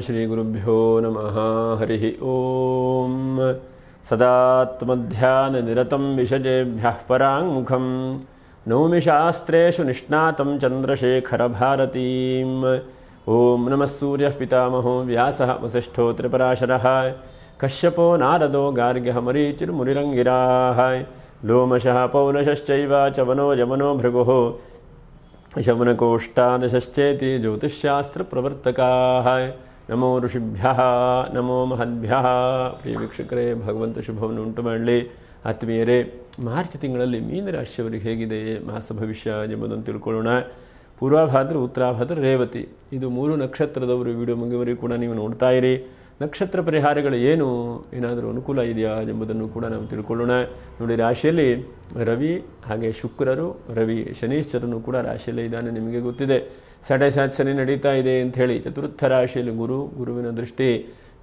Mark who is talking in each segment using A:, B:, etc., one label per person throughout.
A: ಶ್ರೀಗುರುಭ್ಯೋ ನಮಃ ಹರಿ ಓಂ ಸದಾತ್ಮಧ್ಯಾನನಿರತಂ ವಿಷಜೇಭ್ಯಃ ಪರಾಂಗುಖಂ ನೌಮಿ ಶಾಸ್ತ್ರೇಷು ನಿಷ್ಣಾತಂ ಚಂದ್ರಶೇಖರಭಾರತೀಂ ಓಂ ನಮಃ ಸೂರ್ಯಃ ಪಿತಾಮಹೋ ವ್ಯಾಸಃ ವಸಿಷ್ಠೋ ತ್ರಿಪರಾಶರಃ ಕಶ್ಯಪೋ ನಾರದೋ ಗಾರ್ಗ್ಯಃ ಮರೀಚಿರ್ಮುನಿರಂಗಿರಾಃ ಲೋಮಶಃ ಪೌಲಶಶ್ಚೈವ ಚವನೋ ಯಮನೋ ಭೃಗುಃ ಶಮನಕೋಷ್ಟಾದಶಶ್ಚೇತಿ ಜ್ಯೋತಿಷ್ಶಾಸ್ತ್ರಪ್ರವರ್ತಕಾಃ ನಮೋ ಋಷಿಭ್ಯಃ ನಮೋ ಮಹದ್ಭ್ಯಃ. ಪ್ರಿಯ ವೀಕ್ಷಕರೇ, ಭಗವಂತ ಶುಭವನ್ನು ಉಂಟು ಮಾಡಲಿ. ಆತ್ಮೀಯರೇ, ಮಾರ್ಚ್ ತಿಂಗಳಲ್ಲಿ ಮೀನರಾಶಿಯವರಿಗೆ ಹೇಗಿದೆ ಮಾಸ ಭವಿಷ್ಯ ಎಂಬುದನ್ನು ತಿಳ್ಕೊಳ್ಳೋಣ. ಪೂರ್ವಭಾದ್ರ, ಉತ್ತರಾಭಾದ್ರ, ರೇವತಿ ಇದು 3 ನಕ್ಷತ್ರದವರು ವಿಡಿಯೋ ಮುಗಿಯುವವರೆಗೂ ಕೂಡ ನೀವು ನೋಡ್ತಾ ಇರಿ. ನಕ್ಷತ್ರ ಪರಿಹಾರಗಳು ಏನು, ಏನಾದರೂ ಅನುಕೂಲ ಇದೆಯಾ ಎಂಬುದನ್ನು ಕೂಡ ನಾವು ತಿಳ್ಕೊಳ್ಳೋಣ. ನೋಡಿ, ರಾಶಿಯಲ್ಲಿ ರವಿ ಹಾಗೆ ಶುಕ್ರರು, ರವಿ ಶನೀಶ್ವರನು ಕೂಡ ರಾಶಿಯಲ್ಲೇ ಇದ್ದಾನೆ, ನಿಮಗೆ ಗೊತ್ತಿದೆ. ಸಾಡೆ ಶನಿ ನಡೀತಾ ಇದೆ ಅಂಥೇಳಿ. ಚತುರ್ಥ ರಾಶಿಯಲ್ಲಿ ಗುರುವಿನ ದೃಷ್ಟಿ,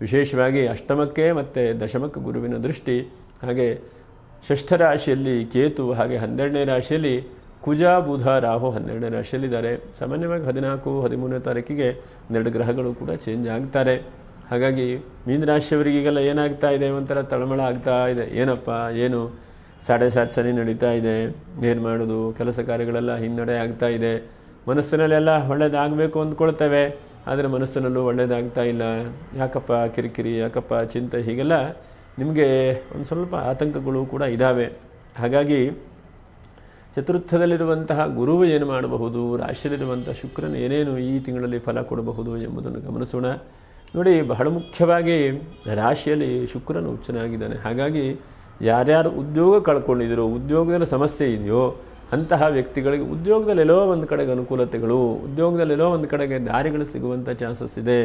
A: ವಿಶೇಷವಾಗಿ ಅಷ್ಟಮಕ್ಕೆ ಮತ್ತು ದಶಮಕ್ಕೆ ಗುರುವಿನ ದೃಷ್ಟಿ. ಹಾಗೆ ಷಷ್ಠ ರಾಶಿಯಲ್ಲಿ ಕೇತು, ಹಾಗೆ 12ನೇ ರಾಶಿಯಲ್ಲಿ ಕುಜ, ಬುಧ, ರಾಹು 12ನೇ ರಾಶಿಯಲ್ಲಿದ್ದಾರೆ. ಸಾಮಾನ್ಯವಾಗಿ 14, 13ನೇ ತಾರೀಕಿಗೆ 2 ಗ್ರಹಗಳು ಕೂಡ ಚೇಂಜ್ ಆಗ್ತಾರೆ. ಹಾಗಾಗಿ ಮೀನರಾಶಿಯವರಿಗೆಲ್ಲ ಏನಾಗ್ತಾ ಇದೆ, ಒಂಥರ ತಳಮಳ ಆಗ್ತಾ ಇದೆ. ಏನಪ್ಪ ಏನು, ಸಾಡೆ ಶನಿ ನಡೀತಾ ಇದೆ, ಏನು ಮಾಡೋದು, ಕೆಲಸ ಕಾರ್ಯಗಳೆಲ್ಲ ಹಿನ್ನಡೆ ಆಗ್ತಾ ಇದೆ. ಮನಸ್ಸಿನಲ್ಲೆಲ್ಲ ಒಳ್ಳೇದಾಗಬೇಕು ಅಂದ್ಕೊಳ್ತೇವೆ, ಆದರೆ ಮನಸ್ಸಿನಲ್ಲೂ ಒಳ್ಳೇದಾಗ್ತಾ ಇಲ್ಲ. ಯಾಕಪ್ಪ ಕಿರಿಕಿರಿ, ಯಾಕಪ್ಪ ಚಿಂತೆ, ಹೀಗೆಲ್ಲ ನಿಮಗೆ ಒಂದು ಸ್ವಲ್ಪ ಆತಂಕಗಳು ಕೂಡ ಇದ್ದಾವೆ. ಹಾಗಾಗಿ ಚತುರ್ಥದಲ್ಲಿರುವಂತಹ ಗುರುವು ಏನು ಮಾಡಬಹುದು, ರಾಶಿಯಲ್ಲಿರುವಂಥ ಶುಕ್ರನ ಏನೇನು ಈ ತಿಂಗಳಲ್ಲಿ ಫಲ ಕೊಡಬಹುದು ಎಂಬುದನ್ನು ಗಮನಿಸೋಣ. ನೋಡಿ, ಬಹಳ ಮುಖ್ಯವಾಗಿ ರಾಶಿಯಲ್ಲಿ ಶುಕ್ರನು ಉಚ್ಚನಾಗಿದ್ದಾನೆ. ಹಾಗಾಗಿ ಯಾರ್ಯಾರು ಉದ್ಯೋಗ ಕಳ್ಕೊಂಡಿದ್ದೀರೋ, ಉದ್ಯೋಗದಲ್ಲಿ ಸಮಸ್ಯೆ ಇದೆಯೋ ಅಂತಹ ವ್ಯಕ್ತಿಗಳಿಗೆ ಉದ್ಯೋಗದಲ್ಲೆಲ್ಲೋ ಒಂದು ಕಡೆಗೆ ಅನುಕೂಲತೆಗಳು, ಉದ್ಯೋಗದಲ್ಲೆಲ್ಲೋ ಒಂದು ಕಡೆಗೆ ದಾರಿಗಳು ಸಿಗುವಂಥ ಚಾನ್ಸಸ್ ಇದೆ.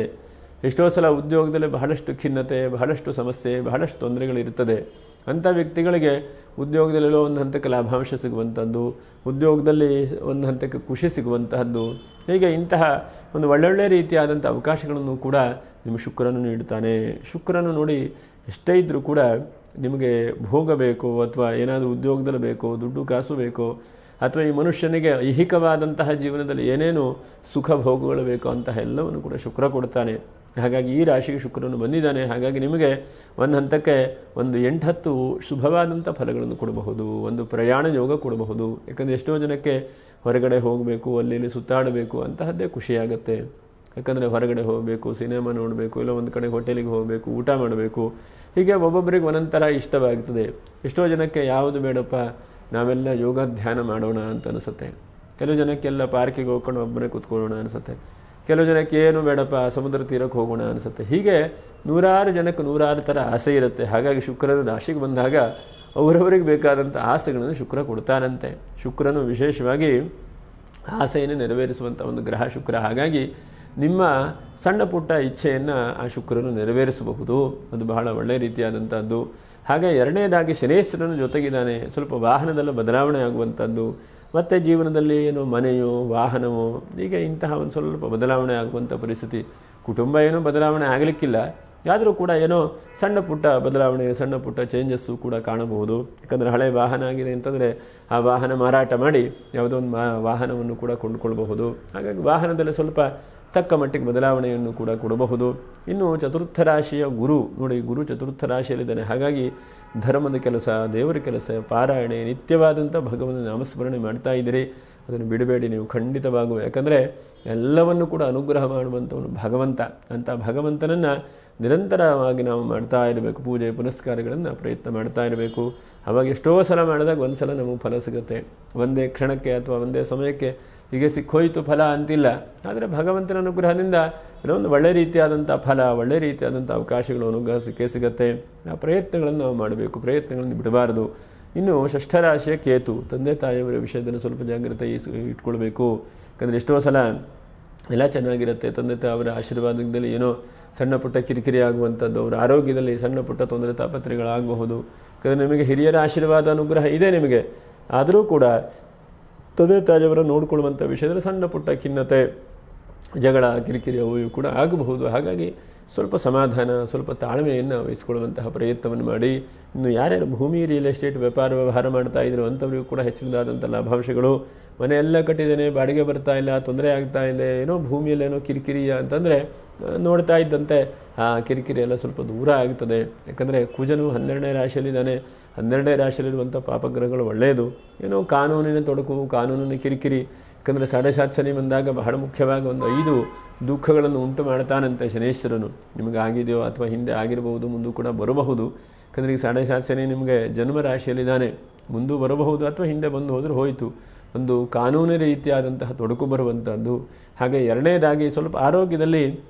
A: ಎಷ್ಟೋ ಸಲ ಉದ್ಯೋಗದಲ್ಲಿ ಬಹಳಷ್ಟು ಖಿನ್ನತೆ, ಬಹಳಷ್ಟು ಸಮಸ್ಯೆ, ಬಹಳಷ್ಟು ತೊಂದರೆಗಳಿರ್ತದೆ. ಅಂಥ ವ್ಯಕ್ತಿಗಳಿಗೆ ಉದ್ಯೋಗದಲ್ಲೆಲ್ಲೋ ಒಂದು ಹಂತಕ್ಕೆ ಲಾಭಾಂಶ ಸಿಗುವಂಥದ್ದು, ಉದ್ಯೋಗದಲ್ಲಿ ಒಂದು ಹಂತಕ್ಕೆ ಖುಷಿ ಸಿಗುವಂತಹದ್ದು, ಹೀಗೆ ಇಂತಹ ಒಂದು ಒಳ್ಳೊಳ್ಳೆ ರೀತಿಯಾದಂಥ ಅವಕಾಶಗಳನ್ನು ಕೂಡ ನಿಮ್ಮ ಶುಕ್ರನು ನೀಡುತ್ತಾನೆ. ಶುಕ್ರನು ನೋಡಿ, ಎಷ್ಟೇ ಇದ್ದರೂ ಕೂಡ ನಿಮಗೆ ಭೋಗ ಬೇಕು, ಅಥವಾ ಏನಾದರೂ ಉದ್ಯೋಗದಲ್ಲಿ ಬೇಕು, ದುಡ್ಡು ಕಾಸು ಬೇಕು, ಅಥವಾ ಈ ಮನುಷ್ಯನಿಗೆ ಐಹಿಕವಾದಂತಹ ಜೀವನದಲ್ಲಿ ಏನೇನು ಸುಖ ಭೋಗಗಳು ಬೇಕು ಅಂತಹ ಎಲ್ಲವನ್ನು ಕೂಡ ಶುಕ್ರ ಕೊಡ್ತಾನೆ. ಹಾಗಾಗಿ ಈ ರಾಶಿಗೆ ಶುಕ್ರನು ಬಂದಿದ್ದಾನೆ. ಹಾಗಾಗಿ ನಿಮಗೆ ಒಂದು ಹಂತಕ್ಕೆ ಒಂದು 8-10 ಶುಭವಾದಂಥ ಫಲಗಳನ್ನು ಕೊಡಬಹುದು. ಒಂದು ಪ್ರಯಾಣ ಯೋಗ ಕೊಡಬಹುದು. ಯಾಕಂದರೆ ಎಷ್ಟೋ ಜನಕ್ಕೆ ಹೊರಗಡೆ ಹೋಗಬೇಕು, ಅಲ್ಲಿ ಸುತ್ತಾಡಬೇಕು ಅಂತಹದ್ದೇ ಖುಷಿಯಾಗುತ್ತೆ. ಯಾಕಂದರೆ ಹೊರಗಡೆ ಹೋಗಬೇಕು, ಸಿನಿಮಾ ನೋಡಬೇಕು, ಇಲ್ಲ ಒಂದು ಕಡೆ ಹೋಟೆಲಿಗೆ ಹೋಗಬೇಕು, ಊಟ ಮಾಡಬೇಕು, ಹೀಗೆ ಒಬ್ಬೊಬ್ಬರಿಗೆ ಒಂದೊಂಥರ ಇಷ್ಟವಾಗ್ತದೆ. ಎಷ್ಟೋ ಜನಕ್ಕೆ ಯಾವುದು ಬೇಡಪ್ಪ, ನಾವೆಲ್ಲ ಯೋಗ ಧ್ಯಾನ ಮಾಡೋಣ ಅಂತ ಅನಿಸುತ್ತೆ. ಕೆಲವು ಜನಕ್ಕೆಲ್ಲ ಪಾರ್ಕಿಗೆ ಹೋಗ್ಕೊಂಡು ಒಬ್ಬನೇ ಕೂತ್ಕೊಳ್ಳೋಣ ಅನಿಸುತ್ತೆ. ಕೆಲವು ಜನಕ್ಕೆ ಏನು ಬೇಡಪ್ಪ, ಸಮುದ್ರ ತೀರಕ್ಕೆ ಹೋಗೋಣ ಅನಿಸುತ್ತೆ. ಹೀಗೆ ನೂರಾರು ಜನಕ್ಕೆ ನೂರಾರು ಥರ ಆಸೆ ಇರುತ್ತೆ. ಹಾಗಾಗಿ ಶುಕ್ರನ ರಾಶಿಗೆ ಬಂದಾಗ ಅವರವರಿಗೆ ಬೇಕಾದಂಥ ಆಸೆಗಳನ್ನು ಶುಕ್ರ ಕೊಡ್ತಾನಂತೆ. ಶುಕ್ರನು ವಿಶೇಷವಾಗಿ ಆಸೆಯನ್ನು ನೆರವೇರಿಸುವಂಥ ಒಂದು ಗ್ರಹ ಶುಕ್ರ. ಹಾಗಾಗಿ ನಿಮ್ಮ ಸಣ್ಣ ಪುಟ್ಟ ಇಚ್ಛೆಯನ್ನು ಆ ಶುಕ್ರನು ನೆರವೇರಿಸಬಹುದು. ಅದು ಬಹಳ ಒಳ್ಳೆಯ ರೀತಿಯಾದಂಥದ್ದು. ಹಾಗೆ ಎರಡನೇದಾಗಿ ಶನೇಶ್ವರನ ಜೊತೆಗಿದ್ದಾನೆ. ಸ್ವಲ್ಪ ವಾಹನದಲ್ಲ ಬದಲಾವಣೆ ಆಗುವಂಥದ್ದು, ಮತ್ತು ಜೀವನದಲ್ಲಿ ಏನೋ ಮನೆಯೋ ವಾಹನವೋ, ಈಗ ಇಂತಹ ಒಂದು ಸ್ವಲ್ಪ ಬದಲಾವಣೆ ಆಗುವಂಥ ಪರಿಸ್ಥಿತಿ. ಕುಟುಂಬ ಏನೋ ಬದಲಾವಣೆ ಆಗಲಿಕ್ಕಿಲ್ಲ, ಆದರೂ ಕೂಡ ಏನೋ ಸಣ್ಣ ಪುಟ್ಟ ಬದಲಾವಣೆ, ಸಣ್ಣ ಪುಟ್ಟ ಚೇಂಜಸ್ಸು ಕೂಡ ಕಾಣಬಹುದು. ಯಾಕಂದರೆ ಹಳೆ ವಾಹನ ಆಗಿದೆ ಅಂತಂದರೆ ಆ ವಾಹನ ಮಾರಾಟ ಮಾಡಿ ಯಾವುದೋ ಒಂದು ವಾಹನವನ್ನು ಕೂಡ ಕೊಂಡುಕೊಳ್ಬಹುದು. ಹಾಗಾಗಿ ವಾಹನದಲ್ಲಿ ಸ್ವಲ್ಪ ತಕ್ಕ ಮಟ್ಟಿಗೆ ಬದಲಾವಣೆಯನ್ನು ಕೂಡ ಕೊಡಬಹುದು. ಇನ್ನು ಚತುರ್ಥ ರಾಶಿಯ ಗುರು ನೋಡಿ, ಗುರು ಚತುರ್ಥ ರಾಶಿಯಲ್ಲಿದ್ದಾನೆ. ಹಾಗಾಗಿ ಧರ್ಮದ ಕೆಲಸ, ದೇವರ ಕೆಲಸ, ಪಾರಾಯಣೆ, ನಿತ್ಯವಾದಂಥ ಭಗವಂತನ ನಾಮಸ್ಮರಣೆ ಮಾಡ್ತಾ ಇದ್ದೀರಿ. ಅದನ್ನು ಬಿಡಬೇಡಿ ನೀವು ಖಂಡಿತವಾಗುವ. ಯಾಕಂದರೆ ಎಲ್ಲವನ್ನು ಕೂಡ ಅನುಗ್ರಹ ಮಾಡುವಂಥವನು ಭಗವಂತ. ಅಂಥ ಭಗವಂತನನ್ನು ನಿರಂತರವಾಗಿ ನಾವು ಮಾಡ್ತಾ ಇರಬೇಕು. ಪೂಜೆ ಪುನಸ್ಕಾರಗಳನ್ನು ಪ್ರಯತ್ನ ಮಾಡ್ತಾ ಇರಬೇಕು. ಅವಾಗ ಎಷ್ಟೋ ಸಲ ಮಾಡಿದಾಗ ಒಂದು ಸಲ ನಮಗೆ ಫಲ ಸಿಗುತ್ತೆ. ಒಂದೇ ಕ್ಷಣಕ್ಕೆ ಅಥವಾ ಒಂದೇ ಸಮಯಕ್ಕೆ ಹೀಗೆ ಸಿಕ್ಕೋಯ್ತು ಫಲ ಅಂತಿಲ್ಲ. ಆದರೆ ಭಗವಂತನ ಅನುಗ್ರಹದಿಂದ ಒಂದು ಒಳ್ಳೆ ರೀತಿಯಾದಂಥ ಫಲ, ಒಳ್ಳೆ ರೀತಿಯಾದಂಥ ಅವಕಾಶಗಳು ಅನುಗ್ರಹ ಸಿಗುತ್ತೆ. ಆ ಪ್ರಯತ್ನಗಳನ್ನು ನಾವು ಮಾಡಬೇಕು, ಪ್ರಯತ್ನಗಳನ್ನು ಬಿಡಬಾರದು. ಇನ್ನು ಷಷ್ಠ ರಾಶಿಯ ಕೇತು, ತಂದೆ ತಾಯಿಯವರ ವಿಷಯದಲ್ಲಿ ಸ್ವಲ್ಪ ಜಾಗ್ರತೆ ಇಟ್ಕೊಳ್ಬೇಕು. ಯಾಕಂದರೆ ಎಷ್ಟೋ ಸಲ ಎಲ್ಲ ಚೆನ್ನಾಗಿರುತ್ತೆ, ತಂದೆ ತಾಯಿಯವರ ಆಶೀರ್ವಾದದಲ್ಲಿ ಏನೋ ಸಣ್ಣ ಪುಟ್ಟ ಕಿರಿಕಿರಿ ಆಗುವಂಥದ್ದು, ಅವರ ಆರೋಗ್ಯದಲ್ಲಿ ಸಣ್ಣ ಪುಟ್ಟ ತೊಂದರೆ ತಾಪತ್ರೆಗಳಾಗಬಹುದು. ಯಾಕಂದರೆ ನಿಮಗೆ ಹಿರಿಯರ ಆಶೀರ್ವಾದ ಅನುಗ್ರಹ ಇದೆ ನಿಮಗೆ, ಆದರೂ ಕೂಡ ತಂದೆ ತಾಯಿಯವರ ನೋಡಿಕೊಳ್ಳುವಂಥ ವಿಷಯದಲ್ಲಿ ಸಣ್ಣ ಪುಟ್ಟ ಖಿನ್ನತೆ, ಜಗಳ, ಕಿರಿಕಿರಿ ಅವು ಇವು ಕೂಡ ಆಗಬಹುದು. ಹಾಗಾಗಿ ಸ್ವಲ್ಪ ಸಮಾಧಾನ, ಸ್ವಲ್ಪ ತಾಳ್ಮೆಯನ್ನು ವಹಿಸಿಕೊಳ್ಳುವಂತಹ ಪ್ರಯತ್ನವನ್ನು ಮಾಡಿ. ಇನ್ನು ಯಾರ್ಯಾರು ಭೂಮಿ, ರಿಯಲ್ ಎಸ್ಟೇಟ್ ವ್ಯಾಪಾರ ವ್ಯವಹಾರ ಮಾಡ್ತಾ ಇದ್ರು ಅಂಥವ್ರಿಗೂ ಕೂಡ ಹೆಚ್ಚಿನದಾದಂಥ ಲಾಭಾಂಶಗಳು. ಮನೆಯೆಲ್ಲ ಕಟ್ಟಿದ್ದೇನೆ, ಬಾಡಿಗೆ ಬರ್ತಾ ಇಲ್ಲ, ತೊಂದರೆ ಆಗ್ತಾ ಇದೆ, ಏನೋ ಭೂಮಿಯಲ್ಲೇನೋ ಕಿರಿಕಿರಿ ಅಂತಂದರೆ ನೋಡ್ತಾ ಇದ್ದಂತೆ ಆ ಕಿರಿಕಿರಿ ಎಲ್ಲ ಸ್ವಲ್ಪ ದೂರ ಆಗ್ತದೆ. ಯಾಕಂದರೆ ಕುಜನು 12ನೇ ರಾಶಿಯಲ್ಲಿದ್ದಾನೆ. 12ನೇ ರಾಶಿಯಲ್ಲಿರುವಂಥ ಪಾಪಗ್ರಹಗಳು ಒಳ್ಳೆಯದು. ಏನೋ ಕಾನೂನಿನ ತೊಡಕು, ಕಾನೂನಿನ ಕಿರಿಕಿರಿ. ಯಾಕಂದರೆ 7.5 ಶನಿ ಬಂದಾಗ ಬಹಳ ಮುಖ್ಯವಾಗಿ ಒಂದು 5 ದುಃಖಗಳನ್ನು ಉಂಟು ಮಾಡ್ತಾನಂತೆ ಶನೇಶ್ವರನು. ನಿಮಗೆ ಆಗಿದೆಯೋ ಅಥವಾ ಹಿಂದೆ ಆಗಿರಬಹುದು, ಮುಂದೂ ಕೂಡ ಬರಬಹುದು. ಯಾಕಂದರೆ ಈ 7.5 ಶನಿ ನಿಮಗೆ ಜನ್ಮ ರಾಶಿಯಲ್ಲಿದ್ದಾನೆ, ಮುಂದೂ ಬರಬಹುದು ಅಥವಾ ಹಿಂದೆ ಬಂದು ಹೋದರೂ ಹೋಯಿತು. ಒಂದು ಕಾನೂನು ರೀತಿಯಾದಂತಹ ತೊಡಕು ಬರುವಂಥದ್ದು. ಹಾಗೆ ಎರಡನೇದಾಗಿ ಸ್ವಲ್ಪ ಆರೋಗ್ಯದಲ್ಲಿ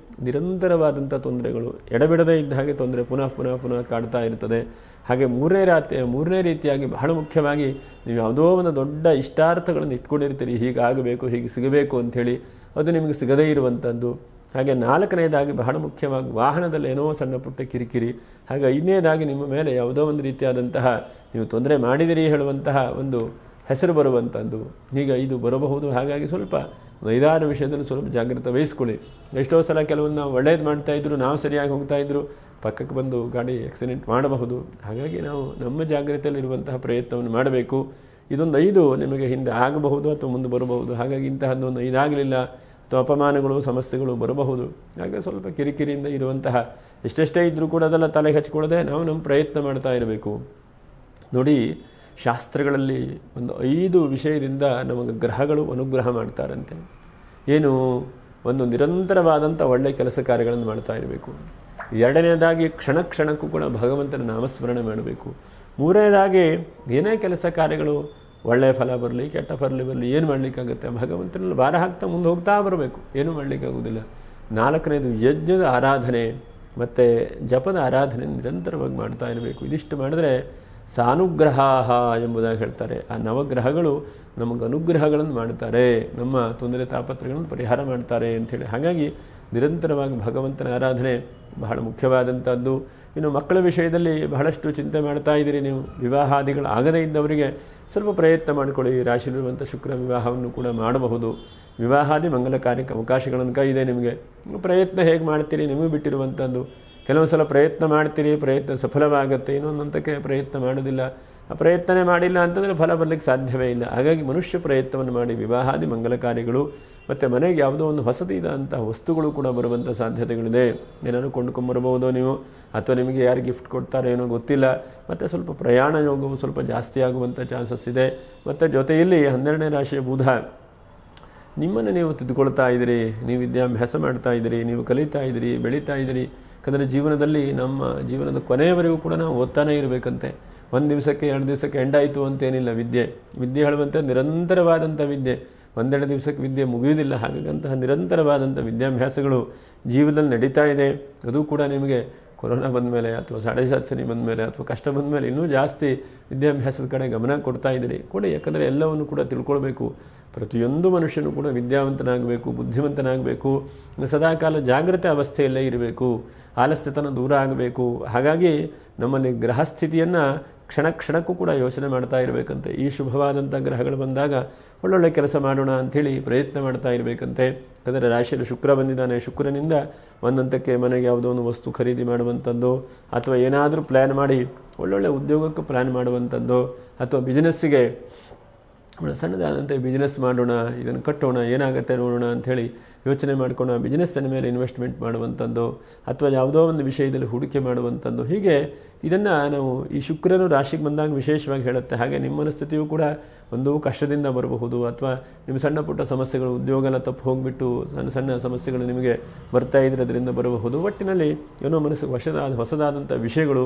A: ನಿರಂತರವಾದಂಥ ತೊಂದರೆಗಳು, ಎಡಬಿಡದೇ ಇದ್ದ ಹಾಗೆ ತೊಂದರೆ ಪುನಃ ಪುನಃ ಪುನಃ ಕಾಡ್ತಾ ಇರ್ತದೆ. ಹಾಗೆ ಮೂರನೇ ರೀತಿಯಾಗಿ ಬಹಳ ಮುಖ್ಯವಾಗಿ ನೀವು ಯಾವುದೋ ಒಂದು ದೊಡ್ಡ ಇಷ್ಟಾರ್ಥಗಳನ್ನು ಇಟ್ಕೊಂಡಿರ್ತೀರಿ, ಹೀಗಾಗಬೇಕು, ಹೀಗೆ ಸಿಗಬೇಕು ಅಂಥೇಳಿ, ಅದು ನಿಮಗೆ ಸಿಗದೇ ಇರುವಂಥದ್ದು. ಹಾಗೆ 4ನೇದಾಗಿ ಬಹಳ ಮುಖ್ಯವಾಗಿ ವಾಹನದಲ್ಲಿ ಏನೋ ಸಣ್ಣ ಪುಟ್ಟ ಕಿರಿಕಿರಿ. ಹಾಗೆ 5ನೇದಾಗಿ ನಿಮ್ಮ ಮೇಲೆ ಯಾವುದೋ ಒಂದು ರೀತಿಯಾದಂತಹ ನೀವು ತೊಂದರೆ ಮಾಡಿದಿರಿ ಹೇಳುವಂತಹ ಒಂದು ಹೆಸರು ಬರುವಂಥದ್ದು. ಈಗ ಇದು ಬರಬಹುದು. ಹಾಗಾಗಿ ಸ್ವಲ್ಪ 5-6 ವಿಷಯದಲ್ಲಿ ಸ್ವಲ್ಪ ಜಾಗ್ರತೆ ವಹಿಸ್ಕೊಳ್ಳಿ. ಎಷ್ಟೋ ಸಲ ಕೆಲವೊಂದು ನಾವು ಒಳ್ಳೇದು ಮಾಡ್ತಾಯಿದ್ರು, ನಾವು ಸರಿಯಾಗಿ ಹೋಗ್ತಾಯಿದ್ರು, ಪಕ್ಕಕ್ಕೆ ಬಂದು ಗಾಡಿ ಆಕ್ಸಿಡೆಂಟ್ ಮಾಡಬಹುದು. ಹಾಗಾಗಿ ನಾವು ನಮ್ಮ ಜಾಗ್ರತೆಯಲ್ಲಿರುವಂತಹ ಪ್ರಯತ್ನವನ್ನು ಮಾಡಬೇಕು. ಇದೊಂದು 5 ನಿಮಗೆ ಹಿಂದೆ ಆಗಬಹುದು ಅಥವಾ ಮುಂದೆ ಬರಬಹುದು. ಹಾಗಾಗಿ ಇಂತಹದ್ದೊಂದು 5 ಆಗಲಿಲ್ಲ ಅಥವಾ ಅಪಮಾನಗಳು ಸಮಸ್ಯೆಗಳು ಬರಬಹುದು. ಹಾಗೆ ಸ್ವಲ್ಪ ಕಿರಿಕಿರಿಯಿಂದ ಇರುವಂತಹ ಎಷ್ಟೆಷ್ಟೇ ಇದ್ದರೂ ಕೂಡ ಅದೆಲ್ಲ ತಲೆಗೆ ಹಚ್ಕೊಳ್ಳದೆ ನಾವು ನಮ್ಮ ಪ್ರಯತ್ನ ಮಾಡ್ತಾ ಇರಬೇಕು. ನೋಡಿ, ಶಾಸ್ತ್ರಗಳಲ್ಲಿ ಒಂದು 5 ವಿಷಯದಿಂದ ನಮಗೆ ಗ್ರಹಗಳು ಅನುಗ್ರಹ ಮಾಡ್ತಾರಂತೆ. ಏನು? ಒಂದು ನಿರಂತರವಾದಂಥ ಒಳ್ಳೆಯ ಕೆಲಸ ಕಾರ್ಯಗಳನ್ನು ಮಾಡ್ತಾ ಇರಬೇಕು. 2ನೇದಾಗಿ ಕ್ಷಣ ಕ್ಷಣಕ್ಕೂ ಕೂಡ ಭಗವಂತನ ನಾಮಸ್ಮರಣೆ ಮಾಡಬೇಕು. 3ನೇದಾಗಿ ಏನೇ ಕೆಲಸ ಕಾರ್ಯಗಳು ಒಳ್ಳೆಯ ಫಲ ಬರಲಿ ಕೆಟ್ಟ ಫಲ ಬರಲಿ ಏನು ಮಾಡಲಿಕ್ಕಾಗುತ್ತೆ? ಭಗವಂತನಲ್ಲಿ ಭಾರ ಹಾಕ್ತಾ ಮುಂದೆ ಹೋಗ್ತಾ ಬರಬೇಕು, ಏನೂ ಮಾಡಲಿಕ್ಕಾಗೋದಿಲ್ಲ. 4ನೇದು ಯಜ್ಞದ ಆರಾಧನೆ ಮತ್ತು ಜಪದ ಆರಾಧನೆ ನಿರಂತರವಾಗಿ ಮಾಡ್ತಾ ಇರಬೇಕು. ಇದಿಷ್ಟು ಮಾಡಿದ್ರೆ ಸಾನುಗ್ರಹ ಎಂಬುದಾಗಿ ಹೇಳ್ತಾರೆ. ಆ ನವಗ್ರಹಗಳು ನಮಗೆ ಅನುಗ್ರಹಗಳನ್ನು ಮಾಡ್ತಾರೆ, ನಮ್ಮ ತೊಂದರೆ ತಾಪತ್ರಗಳನ್ನು ಪರಿಹಾರ ಮಾಡ್ತಾರೆ ಅಂಥೇಳಿ. ಹಾಗಾಗಿ ನಿರಂತರವಾಗಿ ಭಗವಂತನ ಆರಾಧನೆ ಬಹಳ ಮುಖ್ಯವಾದಂಥದ್ದು. ಇನ್ನು ಮಕ್ಕಳ ವಿಷಯದಲ್ಲಿ ಬಹಳಷ್ಟು ಚಿಂತೆ ಮಾಡ್ತಾ ಇದ್ದೀರಿ ನೀವು. ವಿವಾಹಾದಿಗಳು ಆಗದೇ ಇದ್ದವರಿಗೆ ಸ್ವಲ್ಪ ಪ್ರಯತ್ನ ಮಾಡಿಕೊಳ್ಳಿ. ರಾಶಿಯಲ್ಲಿರುವಂಥ ಶುಕ್ರ ವಿವಾಹವನ್ನು ಕೂಡ ಮಾಡಬಹುದು. ವಿವಾಹಾದಿ ಮಂಗಲ ಕಾರ್ಯಕ್ಕೆ ಅವಕಾಶಗಳನ್ನು ಇದೆ ನಿಮಗೆ. ಪ್ರಯತ್ನ ಹೇಗೆ ಮಾಡ್ತೀರಿ ನಿಮಗೆ ಬಿಟ್ಟಿರುವಂಥದ್ದು. ಕೆಲವೊಂದು ಸಲ ಪ್ರಯತ್ನ ಮಾಡ್ತೀರಿ, ಪ್ರಯತ್ನ ಸಫಲವಾಗುತ್ತೆ, ಇನ್ನೊಂದಂತಕ್ಕೆ ಪ್ರಯತ್ನ ಮಾಡೋದಿಲ್ಲ. ಆ ಪ್ರಯತ್ನನೇ ಮಾಡಿಲ್ಲ ಅಂತಂದರೆ ಫಲ ಬರಲಿಕ್ಕೆ ಸಾಧ್ಯವೇ ಇಲ್ಲ. ಹಾಗಾಗಿ ಮನುಷ್ಯ ಪ್ರಯತ್ನವನ್ನು ಮಾಡಿ ವಿವಾಹಾದಿ ಮಂಗಲ ಕಾರ್ಯಗಳು ಮತ್ತು ಮನೆಗೆ ಯಾವುದೋ ಒಂದು ಹೊಸದಿದಂತಹ ವಸ್ತುಗಳು ಕೂಡ ಬರುವಂಥ ಸಾಧ್ಯತೆಗಳಿದೆ. ಏನಾದರೂ ಕೊಂಡ್ಕೊಂಬರ್ಬೋದೋ ನೀವು, ಅಥವಾ ನಿಮಗೆ ಯಾರು ಗಿಫ್ಟ್ ಕೊಡ್ತಾರೆ ಏನೋ ಗೊತ್ತಿಲ್ಲ. ಮತ್ತು ಸ್ವಲ್ಪ ಪ್ರಯಾಣ ಯೋಗವು ಸ್ವಲ್ಪ ಜಾಸ್ತಿ ಆಗುವಂಥ ಚಾನ್ಸಸ್ ಇದೆ. ಮತ್ತು ಜೊತೆಯಲ್ಲಿ 12ನೇ ರಾಶಿಯ ಬುಧ ನಿಮ್ಮನ್ನು ನೀವು ತಿದ್ದುಕೊಳ್ತಾ ಇದ್ದೀರಿ, ನೀವು ವಿದ್ಯಾಭ್ಯಾಸ ಮಾಡ್ತಾ ಇದ್ದೀರಿ, ನೀವು ಕಲಿತಾ ಇದ್ದೀರಿ, ಬೆಳೀತಾ ಇದ್ದೀರಿ. ಯಾಕಂದರೆ ಜೀವನದಲ್ಲಿ ನಮ್ಮ ಜೀವನದ ಕೊನೆಯವರೆಗೂ ಕೂಡ ನಾವು ಓದ್ತಾನೇ ಇರಬೇಕಂತೆ. 1 ದಿವಸಕ್ಕೆ 2 ದಿವಸಕ್ಕೆ ಎಂಡಾಯಿತು ಅಂತೇನಿಲ್ಲ. ವಿದ್ಯೆ ಹೇಳುವಂಥ ನಿರಂತರವಾದಂಥ ವಿದ್ಯೆ. 1-2 ದಿವಸಕ್ಕೆ ವಿದ್ಯೆ ಮುಗಿಯುವುದಿಲ್ಲ. ಹಾಗಾಗಿ ಅಂತಹ ನಿರಂತರವಾದಂಥ ವಿದ್ಯಾಭ್ಯಾಸಗಳು ಜೀವನದಲ್ಲಿ ನಡೀತಾ ಇದೆ. ಅದು ಕೂಡ ನಿಮಗೆ ಕೊರೋನಾ ಬಂದ ಮೇಲೆ ಅಥವಾ 7.5 ಶನಿ ಬಂದ ಮೇಲೆ ಅಥವಾ ಕಷ್ಟ ಬಂದ ಮೇಲೆ ಇನ್ನೂ ಜಾಸ್ತಿ ವಿದ್ಯಾಭ್ಯಾಸದ ಕಡೆ ಗಮನ ಕೊಡ್ತಾ ಇದ್ದೀರಿ ಕೊಡಿ. ಯಾಕಂದರೆ ಎಲ್ಲವನ್ನು ಕೂಡ ತಿಳ್ಕೊಳ್ಬೇಕು. ಪ್ರತಿಯೊಂದು ಮನುಷ್ಯನು ಕೂಡ ವಿದ್ಯಾವಂತನಾಗಬೇಕು, ಬುದ್ಧಿವಂತನಾಗಬೇಕು, ಸದಾಕಾಲ ಜಾಗೃತ ಅವಸ್ಥೆಯಲ್ಲೇ ಇರಬೇಕು, ಆಲಸ್ಯತನ ದೂರ ಆಗಬೇಕು. ಹಾಗಾಗಿ ನಮ್ಮಲ್ಲಿ ಗ್ರಹಸ್ಥಿತಿಯನ್ನು ಕ್ಷಣ ಕ್ಷಣಕ್ಕೂ ಕೂಡ ಯೋಚನೆ ಮಾಡ್ತಾ ಇರಬೇಕಂತೆ. ಈ ಶುಭವಾದಂಥ ಗ್ರಹಗಳು ಬಂದಾಗ ಒಳ್ಳೊಳ್ಳೆ ಕೆಲಸ ಮಾಡೋಣ ಅಂಥೇಳಿ ಪ್ರಯತ್ನ ಮಾಡ್ತಾ ಇರಬೇಕಂತೆ. ಯಾಕಂದರೆ ರಾಶಿಯಲ್ಲಿ ಶುಕ್ರ ಬಂದಿದ್ದಾನೆ. ಶುಕ್ರನಿಂದ ಒಂದಂತಕ್ಕೆ ಮನೆಗೆ ಯಾವುದೋ ಒಂದು ವಸ್ತು ಖರೀದಿ ಮಾಡುವಂಥದ್ದು, ಅಥವಾ ಏನಾದರೂ ಪ್ಲ್ಯಾನ್ ಮಾಡಿ ಒಳ್ಳೊಳ್ಳೆ ಉದ್ಯೋಗಕ್ಕೆ ಪ್ಲ್ಯಾನ್ ಮಾಡುವಂಥದ್ದು, ಅಥವಾ ಬಿಸ್ನೆಸ್ಸಿಗೆ ಸಣ್ಣದಾದಂಥ ಬಿಸ್ನೆಸ್ ಮಾಡೋಣ, ಇದನ್ನು ಕಟ್ಟೋಣ, ಏನಾಗುತ್ತೆ ನೋಡೋಣ ಅಂಥೇಳಿ ಯೋಚನೆ ಮಾಡ್ಕೊಂಡು ಬಿಸ್ನೆಸ್ಸಿನ ಮೇಲೆ ಇನ್ವೆಸ್ಟ್ಮೆಂಟ್ ಮಾಡುವಂಥದ್ದು, ಅಥವಾ ಯಾವುದೋ ಒಂದು ವಿಷಯದಲ್ಲಿ ಹೂಡಿಕೆ ಮಾಡುವಂಥದ್ದು. ಹೀಗೆ ಇದನ್ನು ನಾವು ಈ ಶುಕ್ರನು ರಾಶಿಗೆ ಬಂದಾಗ ವಿಶೇಷವಾಗಿ ಹೇಳುತ್ತೆ. ಹಾಗೆ ನಿಮ್ಮ ಮನಸ್ಥಿತಿಯೂ ಕೂಡ ಒಂದು ಕಷ್ಟದಿಂದ ಬರಬಹುದು, ಅಥವಾ ನಿಮ್ಮ ಸಣ್ಣ ಪುಟ್ಟ ಸಮಸ್ಯೆಗಳು, ಉದ್ಯೋಗ ಎಲ್ಲ ತಪ್ಪು ಹೋಗಿಬಿಟ್ಟು ಸಣ್ಣ ಸಣ್ಣ ಸಮಸ್ಯೆಗಳು ನಿಮಗೆ ಬರ್ತಾ ಇದ್ರೆ ಅದರಿಂದ ಬರಬಹುದು. ಒಟ್ಟಿನಲ್ಲಿ ಏನೋ ಮನಸ್ಸಿಗೆ ಹೊಸದಾದಂಥ ವಿಷಯಗಳು,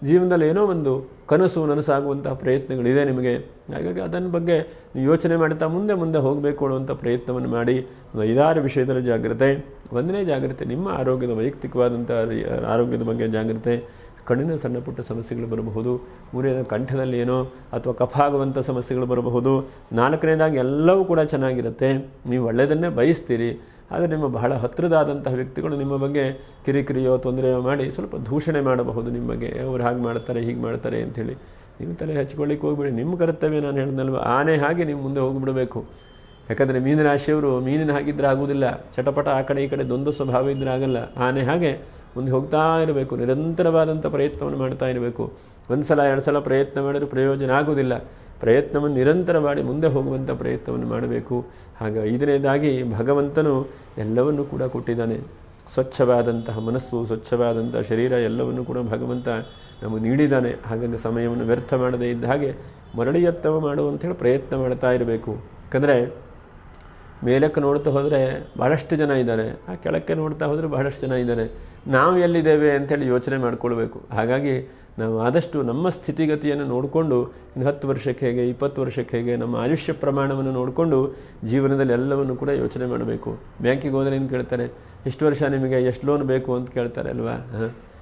A: ಜೀವನದಲ್ಲಿ ಏನೋ ಒಂದು ಕನಸು ನನಸಾಗುವಂತಹ ಪ್ರಯತ್ನಗಳಿದೆ ನಿಮಗೆ. ಹಾಗಾಗಿ ಅದನ್ನ ಬಗ್ಗೆ ನೀವು ಯೋಚನೆ ಮಾಡ್ತಾ ಮುಂದೆ ಹೋಗಬೇಕು ಅನ್ನುವಂಥ ಪ್ರಯತ್ನವನ್ನು ಮಾಡಿ. 5-6 ವಿಷಯದಲ್ಲಿ ಜಾಗ್ರತೆ. 1ನೇ ಜಾಗ್ರತೆ ನಿಮ್ಮ ಆರೋಗ್ಯದ ವೈಯಕ್ತಿಕವಾದಂಥ ಆರೋಗ್ಯದ ಬಗ್ಗೆ ಜಾಗ್ರತೆ. ಕಣ್ಣಿನ ಸಣ್ಣ ಪುಟ್ಟ ಸಮಸ್ಯೆಗಳು ಬರಬಹುದು. 3ನೇ ಕಂಠದಲ್ಲಿ ಏನೋ ಅಥವಾ ಕಫ ಆಗುವಂಥ ಸಮಸ್ಯೆಗಳು ಬರಬಹುದು. 4ನೇದಾಗಿ ಎಲ್ಲವೂ ಕೂಡ ಚೆನ್ನಾಗಿರುತ್ತೆ, ನೀವು ಒಳ್ಳೆಯದನ್ನೇ ಬಯಸ್ತೀರಿ. ಆದರೆ ನಿಮ್ಮ ಬಹಳ ಹತ್ತಿರದಾದಂತಹ ವ್ಯಕ್ತಿಗಳು ನಿಮ್ಮ ಬಗ್ಗೆ ಕಿರಿಕಿರಿಯೋ ತೊಂದರೆಯೋ ಮಾಡಿ ಸ್ವಲ್ಪ ದೂಷಣೆ ಮಾಡಬಹುದು ನಿಮ್ಮ ಬಗ್ಗೆ. ಅವ್ರು ಹಾಗೆ ಮಾಡ್ತಾರೆ ಹೀಗೆ ಮಾಡ್ತಾರೆ ಅಂಥೇಳಿ ನೀವು ತಲೆ ಹಚ್ಕೊಳ್ಳಿಕ್ಕೆ ಹೋಗ್ಬೇಡಿ. ನಿಮ್ಮ ಕರ್ತವ್ಯ ನಾನು ಹೇಳಿದ್ನಲ್ವ, ಆನೆ ಹಾಗೆ ನೀವು ಮುಂದೆ ಹೋಗಿಬಿಡಬೇಕು. ಯಾಕಂದರೆ ಮೀನರಾಶಿಯವರು ಮೀನಿನ ಹಾಗಿದ್ರೆ ಆಗೋದಿಲ್ಲ, ಚಟಪಟ ಆ ಕಡೆ ಈ ಕಡೆ ದ್ವಂದ್ವ ಸ್ವಭಾವ ಇದ್ದರೆ ಆಗಲ್ಲ. ಆನೆ ಹಾಗೆ ಮುಂದೆ ಹೋಗ್ತಾ ಇರಬೇಕು, ನಿರಂತರವಾದಂಥ ಪ್ರಯತ್ನವನ್ನು ಮಾಡ್ತಾ ಇರಬೇಕು. 1 ಸಲ 2 ಸಲ ಪ್ರಯತ್ನ ಮಾಡಿದ್ರೆ ಪ್ರಯೋಜನ ಆಗೋದಿಲ್ಲ. ಪ್ರಯತ್ನವನ್ನು ನಿರಂತರ ಮಾಡಿ ಮುಂದೆ ಹೋಗುವಂಥ ಪ್ರಯತ್ನವನ್ನು ಮಾಡಬೇಕು. ಹಾಗೆ 5ನೇದಾಗಿ ಭಗವಂತನು ಎಲ್ಲವನ್ನೂ ಕೂಡ ಕೊಟ್ಟಿದ್ದಾನೆ. ಸ್ವಚ್ಛವಾದಂತಹ ಮನಸ್ಸು, ಸ್ವಚ್ಛವಾದಂಥ ಶರೀರ ಎಲ್ಲವನ್ನು ಕೂಡ ಭಗವಂತ ನಮಗೆ ನೀಡಿದ್ದಾನೆ. ಹಾಗಾಗಿ ಸಮಯವನ್ನು ವ್ಯರ್ಥ ಮಾಡದೇ ಇದ್ದ ಹಾಗೆ ಮರಳಿಯತ್ತವ ಮಾಡುವಂಥೇಳಿ ಪ್ರಯತ್ನ ಮಾಡ್ತಾ ಇರಬೇಕು. ಯಾಕಂದರೆ ಮೇಲಕ್ಕೆ ನೋಡ್ತಾ ಹೋದರೆ ಬಹಳಷ್ಟು ಜನ ಇದ್ದಾರೆ, ಆ ಕೆಳಕ್ಕೆ ನೋಡ್ತಾ ಹೋದರೆ ಬಹಳಷ್ಟು ಜನ ಇದ್ದಾರೆ. ನಾವು ಎಲ್ಲಿದ್ದೇವೆ ಅಂಥೇಳಿ ಯೋಚನೆ ಮಾಡಿಕೊಳ್ಬೇಕು. ಹಾಗಾಗಿ ನಾವು ಆದಷ್ಟು ನಮ್ಮ ಸ್ಥಿತಿಗತಿಯನ್ನು ನೋಡಿಕೊಂಡು ಇನ್ನು 10 ವರ್ಷಕ್ಕೆ ಹೇಗೆ, 20 ವರ್ಷಕ್ಕೆ ಹೇಗೆ, ನಮ್ಮ ಆಯುಷ್ಯ ಪ್ರಮಾಣವನ್ನು ನೋಡಿಕೊಂಡು ಜೀವನದಲ್ಲಿ ಎಲ್ಲವನ್ನು ಕೂಡ ಯೋಚನೆ ಮಾಡಬೇಕು. ಬ್ಯಾಂಕಿಗೆ ಹೋದರೆ ಏನು ಕೇಳ್ತಾರೆ, ಎಷ್ಟು ವರ್ಷ ನಿಮಗೆ, ಎಷ್ಟು ಲೋನ್ ಬೇಕು ಅಂತ ಕೇಳ್ತಾರೆ ಅಲ್ವಾ.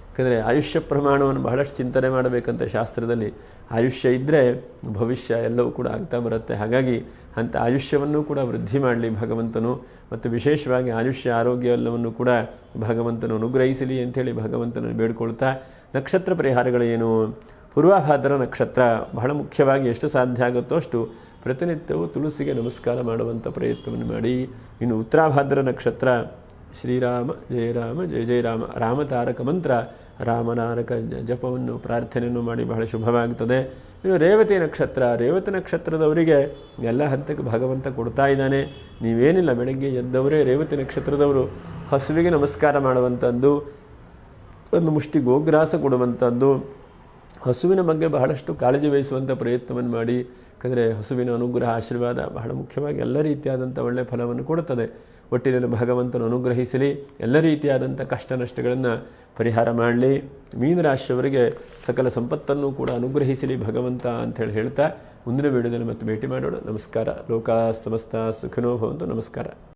A: ಯಾಕಂದರೆ ಆಯುಷ್ಯ ಪ್ರಮಾಣವನ್ನು ಬಹಳಷ್ಟು ಚಿಂತನೆ ಮಾಡಬೇಕಂತ ಶಾಸ್ತ್ರದಲ್ಲಿ. ಆಯುಷ್ಯ ಇದ್ದರೆ ಭವಿಷ್ಯ ಎಲ್ಲವೂ ಕೂಡ ಆಗ್ತಾ ಬರುತ್ತೆ. ಹಾಗಾಗಿ ಅಂಥ ಆಯುಷ್ಯವನ್ನು ಕೂಡ ವೃದ್ಧಿ ಮಾಡಲಿ ಭಗವಂತನು. ಮತ್ತು ವಿಶೇಷವಾಗಿ ಆಯುಷ್ಯ ಆರೋಗ್ಯ ಎಲ್ಲವನ್ನು ಕೂಡ ಭಗವಂತನು ಅನುಗ್ರಹಿಸಲಿ ಅಂಥೇಳಿ ಭಗವಂತನ ಬೇಡ್ಕೊಳ್ತಾ, ನಕ್ಷತ್ರ ಪರಿಹಾರಗಳೇನು? ಪೂರ್ವಭಾದ್ರ ನಕ್ಷತ್ರ ಬಹಳ ಮುಖ್ಯವಾಗಿ ಎಷ್ಟು ಸಾಧ್ಯ ಆಗುತ್ತೋ ಅಷ್ಟು ಪ್ರತಿನಿತ್ಯವೂ ತುಳಸಿಗೆ ನಮಸ್ಕಾರ ಮಾಡುವಂಥ ಪ್ರಯತ್ನವನ್ನು ಮಾಡಿ. ಇನ್ನು ಉತ್ತರಾಭಾದ್ರ ನಕ್ಷತ್ರ ಶ್ರೀರಾಮ ಜಯ ರಾಮ ಜಯ ಜಯ ರಾಮ, ರಾಮತಾರಕ ಮಂತ್ರ, ರಾಮನಾರಕ ಜಪವನ್ನು ಪ್ರಾರ್ಥನೆಯನ್ನು ಮಾಡಿ ಬಹಳ ಶುಭವಾಗುತ್ತದೆ. ಇನ್ನು ರೇವತಿ ನಕ್ಷತ್ರ, ರೇವತಿ ನಕ್ಷತ್ರದವರಿಗೆ ಎಲ್ಲ ಹಂತಕ್ಕೆ ಭಗವಂತ ಕೊಡ್ತಾ ಇದ್ದಾನೆ. ನೀವೇನಿಲ್ಲ, ಬೆಳಗ್ಗೆ ಎದ್ದವರೇ ರೇವತಿ ನಕ್ಷತ್ರದವರು ಹಸುವಿಗೆ ನಮಸ್ಕಾರ ಮಾಡುವಂಥದ್ದು, ಒಂದು ಮುಷ್ಟಿ ಗೋಗ್ರಾಸ ಕೊಡುವಂಥದ್ದು, ಹಸುವಿನ ಬಗ್ಗೆ ಬಹಳಷ್ಟು ಕಾಳಜಿ ವಹಿಸುವಂಥ ಪ್ರಯತ್ನವನ್ನು ಮಾಡಿ. ಯಾಕಂದರೆ ಹಸುವಿನ ಅನುಗ್ರಹ ಆಶೀರ್ವಾದ ಬಹಳ ಮುಖ್ಯವಾಗಿ ಎಲ್ಲ ರೀತಿಯಾದಂಥ ಒಳ್ಳೆಯ ಫಲವನ್ನು ಕೊಡುತ್ತದೆ. ಒಟ್ಟಿನಲ್ಲಿ ಭಗವಂತನು ಅನುಗ್ರಹಿಸಲಿ, ಎಲ್ಲ ರೀತಿಯಾದಂಥ ಕಷ್ಟ ನಷ್ಟಗಳನ್ನು ಪರಿಹಾರ ಮಾಡಲಿ. ಮೀನರಾಶಿಯವರಿಗೆ ಸಕಲ ಸಂಪತ್ತನ್ನು ಕೂಡ ಅನುಗ್ರಹಿಸಲಿ ಭಗವಂತ ಅಂಥೇಳಿ ಹೇಳ್ತಾ ಮುಂದಿನ ವಿಡಿಯೋದಲ್ಲಿ ಮತ್ತೆ ಭೇಟಿ ಮಾಡೋಣ. ನಮಸ್ಕಾರ. ಲೋಕಾ ಸಮಸ್ತ ಸುಖಿನೋ ಭವಂತು. ನಮಸ್ಕಾರ.